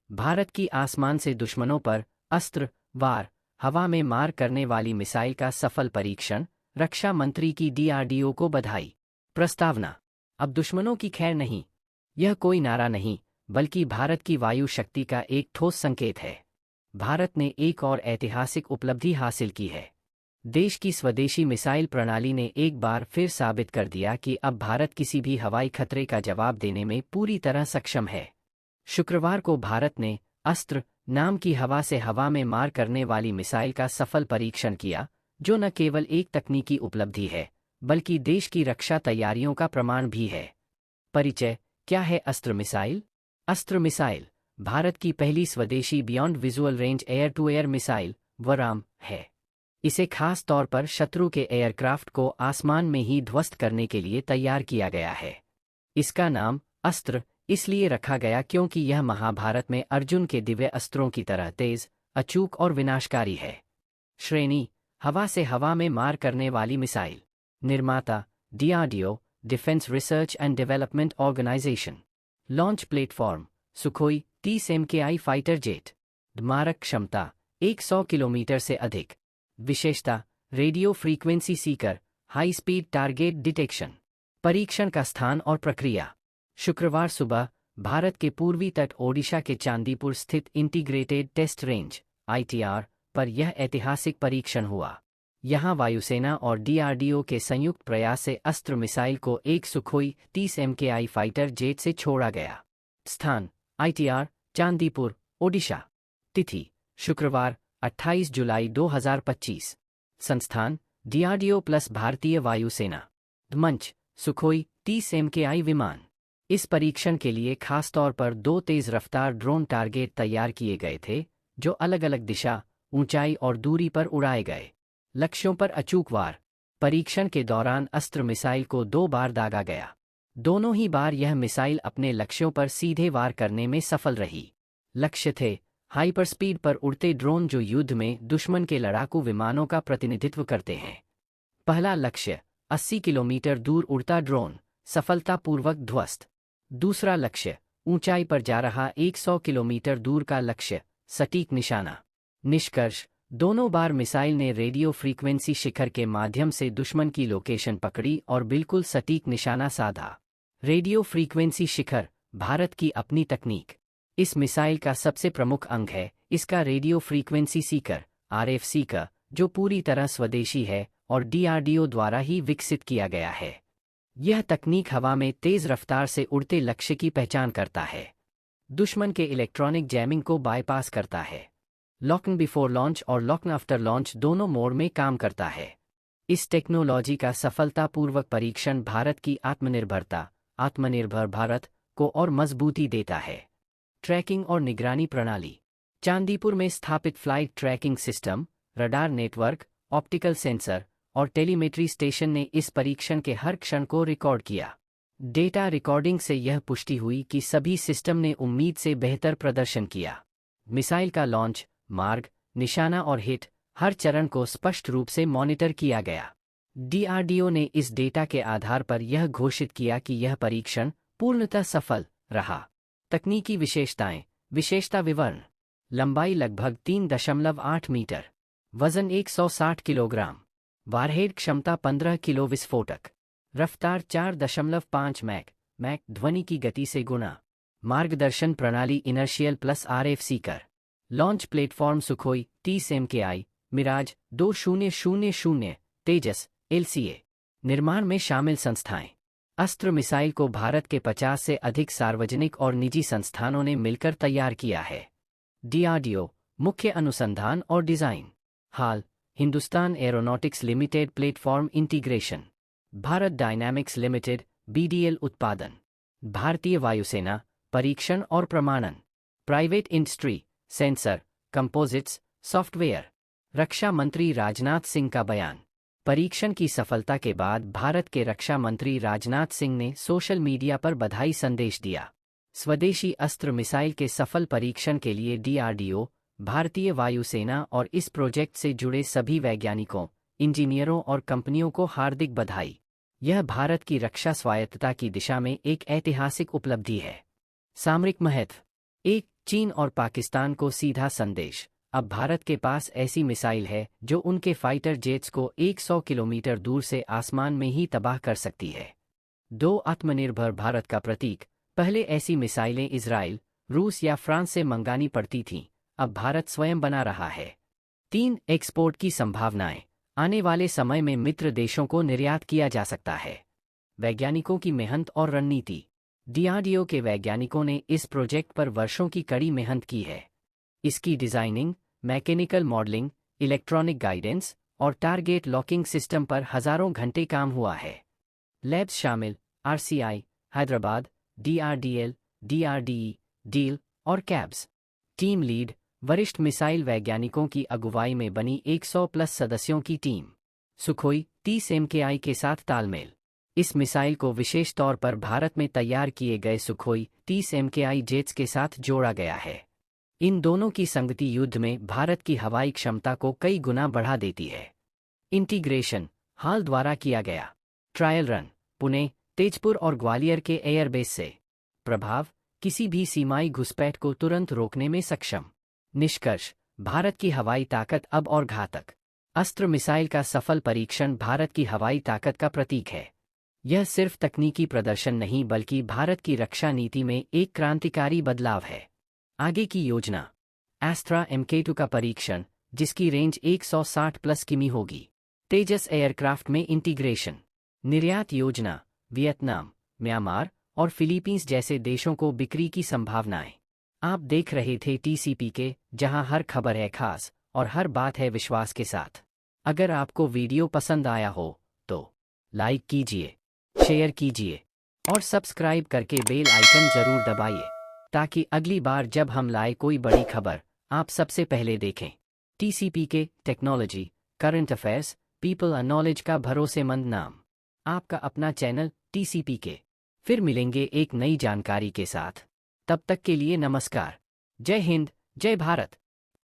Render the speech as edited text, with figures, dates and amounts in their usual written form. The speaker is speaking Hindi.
भारत की आसमान से दुश्मनों पर अस्त्र वार हवा में मार करने वाली मिसाइल का सफल परीक्षण, रक्षा मंत्री की डीआरडीओ को बधाई। प्रस्तावना। अब दुश्मनों की खैर नहीं। यह कोई नारा नहीं, बल्कि भारत की वायु शक्ति का एक ठोस संकेत है। भारत ने एक और ऐतिहासिक उपलब्धि हासिल की है। देश की स्वदेशी मिसाइल प्रणाली ने एक बार फिर साबित कर दिया कि अब भारत किसी भी हवाई खतरे का जवाब देने में पूरी तरह सक्षम है। शुक्रवार को भारत ने अस्त्र नाम की हवा से हवा में मार करने वाली मिसाइल का सफल परीक्षण किया, जो न केवल एक तकनीकी उपलब्धि है, बल्कि देश की रक्षा तैयारियों का प्रमाण भी है। परिचय। क्या है अस्त्र मिसाइल? अस्त्र मिसाइल भारत की पहली स्वदेशी beyond visual range air to air missile वराम है। इसे खास तौर पर शत्रु के एयरक्राफ्ट को आसमान में ही ध्वस्त करने के लिए तैयार किया गया है। इसका नाम अस्त्र इसलिए रखा गया क्योंकि यह महाभारत में अर्जुन के दिव्य अस्त्रों की तरह तेज, अचूक और विनाशकारी है। श्रेणी। हवा से हवा में मार करने वाली मिसाइल। निर्माता DRDO, defence research and development organisation. Launch platform Sukhoi 30 MKI fighter jet. मारक क्षमता 100 किलोमीटर से अधिक। विशेषता radio frequency seeker, high speed target detection. परीक्षण का स्थान और प्रक्रिया। शुक्रवार सुबह भारत के पूर्वी तट ओडिशा के चांदीपुर स्थित इंटीग्रेटेड टेस्ट रेंज (ITR) पर यह ऐतिहासिक परीक्षण हुआ। यहां वायुसेना और डीआरडीओ के संयुक्त प्रयास से अस्त्र मिसाइल को एक सुखोई 30 MKI फाइटर जेट से छोड़ा गया। स्थान ITR, चांदीपुर, ओडिशा। तिथि शुक्रवार 28 जुलाई 2025। संस्थान डीआरडीओ प्लस भारतीय वायुसेना। मंच सुखोई 30 MKI विमान। इस परीक्षण के लिए खासतौर पर 2 तेज रफ्तार ड्रोन टारगेट तैयार किए गए थे, जो अलग अलग दिशा, ऊंचाई और दूरी पर उड़ाए गए। लक्ष्यों पर अचूक वार। परीक्षण के दौरान अस्त्र मिसाइल को 2 बार दागा गया। दोनों ही बार यह मिसाइल अपने लक्ष्यों पर सीधे वार करने में सफल रही। लक्ष्य थे हाइपर स्पीड पर उड़ते ड्रोन जो युद्ध में दुश्मन के लड़ाकू विमानों का प्रतिनिधित्व करते हैं। पहला लक्ष्य 80 किलोमीटर दूर उड़ता ड्रोन, सफलतापूर्वक ध्वस्त। दूसरा लक्ष्य ऊंचाई पर जा रहा 100 किलोमीटर दूर का लक्ष्य, सटीक निशाना। निष्कर्ष। दोनों बार मिसाइल ने रेडियो फ्रीक्वेंसी शिखर के माध्यम से दुश्मन की लोकेशन पकड़ी और बिल्कुल सटीक निशाना साधा। रेडियो फ्रीक्वेंसी शिखर भारत की अपनी तकनीक। इस मिसाइल का सबसे प्रमुख अंग है इसका radio frequency Sikar (RF Sikar), जो पूरी तरह स्वदेशी है और डीआरडीओ द्वारा ही विकसित किया गया है। यह तकनीक हवा में तेज रफ्तार से उड़ते लक्ष्य की पहचान करता है, दुश्मन के इलेक्ट्रॉनिक जैमिंग को बाईपास करता है, लॉक बिफोर लॉन्च और लॉक आफ्टर लॉन्च दोनों मोड में काम करता है। इस टेक्नोलॉजी का सफलतापूर्वक परीक्षण भारत की आत्मनिर्भर भारत को और मजबूती देता है। ट्रैकिंग और निगरानी प्रणाली। चांदीपुर में स्थापित flight tracking system, radar network, optical sensor और टेलीमेट्री स्टेशन ने इस परीक्षण के हर क्षण को रिकॉर्ड किया। डेटा रिकॉर्डिंग से यह पुष्टि हुई कि सभी सिस्टम ने उम्मीद से बेहतर प्रदर्शन किया। मिसाइल का लॉन्च, मार्ग, निशाना और हिट, हर चरण को स्पष्ट रूप से मॉनिटर किया गया। डीआरडीओ ने इस डेटा के आधार पर यह घोषित किया कि यह परीक्षण पूर्णतः सफल रहा। तकनीकी विशेषताएं। विशेषता विवरण। लंबाई लगभग 3.8 मीटर। वजन 160 किलोग्राम। वारहेड क्षमता 15 किलो विस्फोटक। रफ्तार 4.5 मैक ध्वनि की गति से गुणा। मार्गदर्शन प्रणाली inertial plus RF seeker. Launch platform Sukhoi 30 MKI, Mirage 2000, Tejas LCA। निर्माण में शामिल संस्थाएं। अस्त्र मिसाइल को भारत के 50 से अधिक सार्वजनिक और निजी संस्थानों ने मिलकर तैयार किया है। डीआरडीओ मुख्य अनुसंधान और डिजाइन। HAL Hindustan Aeronautics Limited platform integration. Bharat Dynamics Limited BDL उत्पादन। भारतीय वायुसेना परीक्षण और प्रमाणन। Private industry sensor, composites, software. रक्षा मंत्री राजनाथ सिंह का बयान। परीक्षण की सफलता के बाद भारत के रक्षा मंत्री राजनाथ सिंह ने सोशल मीडिया पर बधाई संदेश दिया। स्वदेशी अस्त्र मिसाइल के सफल परीक्षण के लिए डीआरडीओ, भारतीय वायुसेना और इस प्रोजेक्ट से जुड़े सभी वैज्ञानिकों, इंजीनियरों और कंपनियों को हार्दिक बधाई। यह भारत की रक्षा स्वायत्तता की दिशा में एक ऐतिहासिक उपलब्धि है। सामरिक महत्व। एक चीन और पाकिस्तान को सीधा संदेश। अब भारत के पास ऐसी मिसाइल है जो उनके फाइटर जेट्स को 100 किलोमीटर दूर से आसमान में ही तबाह कर सकती है। 2 आत्मनिर्भर भारत का प्रतीक। पहले ऐसी मिसाइलें इजराइल, रूस या फ्रांस से मंगानी पड़ती थीं, अब भारत स्वयं बना रहा है। 3 एक्सपोर्ट की संभावनाएं। आने वाले समय में मित्र देशों को निर्यात किया जा सकता है। वैज्ञानिकों की मेहनत और रणनीति। डीआरडीओ के वैज्ञानिकों ने इस प्रोजेक्ट पर वर्षों की कड़ी मेहनत की है। इसकी designing, mechanical modelling, electronic guidance और टारगेट लॉकिंग सिस्टम पर हजारों घंटे काम हुआ है। लैब्स शामिल आरसीआई, हैदराबाद, डीआरडीएल, डीआरडीई, डील और कैब्स। टीम लीड, वरिष्ठ मिसाइल वैज्ञानिकों की अगुवाई में बनी 100 प्लस सदस्यों की टीम। सुखोई 30 MKI के साथ तालमेल। इस मिसाइल को विशेष तौर पर भारत में तैयार किए गए सुखोई 30 MKI जेट्स के साथ जोड़ा गया है। इन दोनों की संगति युद्ध में भारत की हवाई क्षमता को कई गुना बढ़ा देती है। इंटीग्रेशन हाल द्वारा किया गया। ट्रायल रन पुणे, तेजपुर और ग्वालियर के एयरबेस से। प्रभाव, किसी भी सीमाई घुसपैठ को तुरंत रोकने में सक्षम। निष्कर्ष, भारत की हवाई ताकत अब और घातक। अस्त्र मिसाइल का सफल परीक्षण भारत की हवाई ताकत का प्रतीक है। यह सिर्फ तकनीकी प्रदर्शन नहीं बल्कि भारत की रक्षा नीति में एक क्रांतिकारी बदलाव है। आगे की योजना। एस्ट्रा MK2 का परीक्षण, जिसकी रेंज 160 प्लस किमी होगी। तेजस एयरक्राफ्ट में इंटीग्रेशन। निर्यात योजना, वियतनाम, म्यांमार और फिलीपींस जैसे देशों को बिक्री की संभावनाएं। आप देख रहे थे TCP के, जहां हर खबर है खास और हर बात है विश्वास के साथ। अगर आपको वीडियो पसंद आया हो तो लाइक कीजिए, शेयर कीजिए और सब्सक्राइब करके बेल आइकन जरूर दबाइए, ताकि अगली बार जब हम लाए कोई बड़ी खबर आप सबसे पहले देखें। TCP के, टेक्नोलॉजी, करंट अफेयर्स, पीपल और नॉलेज का भरोसेमंद नाम। आपका अपना चैनल TCP के। फिर मिलेंगे एक नई जानकारी के साथ। तब तक के लिए नमस्कार। जय हिंद, जय भारत।